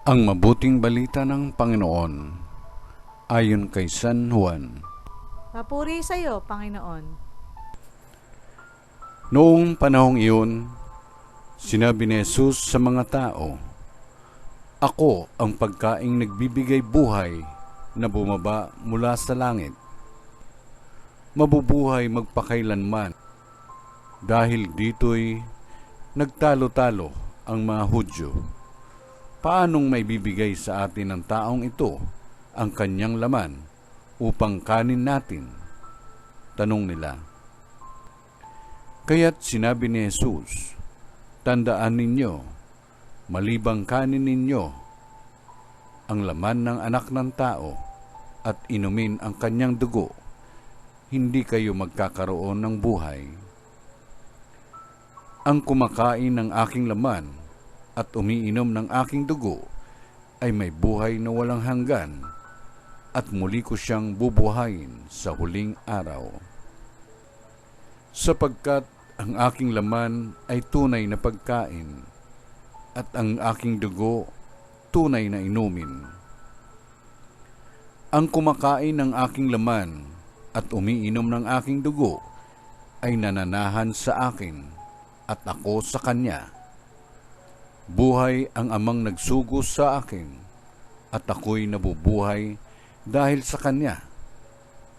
Ang mabuting balita ng Panginoon ayon kay San Juan. Papuri sa iyo, Panginoon. Noong panahong iyon, sinabi ni Jesus sa mga tao, "Ako ang pagkaing nagbibigay buhay na bumaba mula sa langit. Mabubuhay magpakailanman." Dahil dito'y nagtalo-talo ang mga Hudyo. Paanong may bibigay sa atin ng taong ito ang kanyang laman upang kanin natin? Tanong nila. Kaya't sinabi ni Jesus, "Tandaan ninyo, malibang kanin ninyo ang laman ng anak ng tao at inumin ang kanyang dugo, hindi kayo magkakaroon ng buhay. Ang kumakain ng aking laman at umiinom ng aking dugo ay may buhay na walang hanggan, at muli ko siyang bubuhayin sa huling araw. Sapagkat ang aking laman ay tunay na pagkain, at ang aking dugo tunay na inumin. Ang kumakain ng aking laman at umiinom ng aking dugo ay nananahan sa akin, at ako sa kanya. Buhay ang amang nagsugo sa akin, at ako'y nabubuhay dahil sa kanya.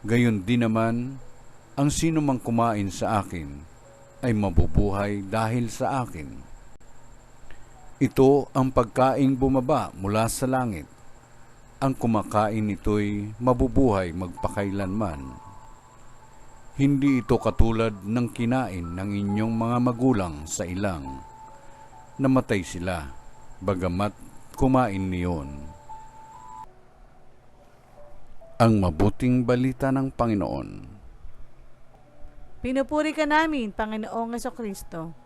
Gayon din naman, ang sino mang kumain sa akin ay mabubuhay dahil sa akin. Ito ang pagkaing bumaba mula sa langit. Ang kumakain nito'y mabubuhay magpakailanman. Hindi ito katulad ng kinain ng inyong mga magulang sa ilang. Namatay sila, bagamat kumain niyon." Ang mabuting balita ng Panginoon. Pinupuri ka namin, Panginoong Hesukristo.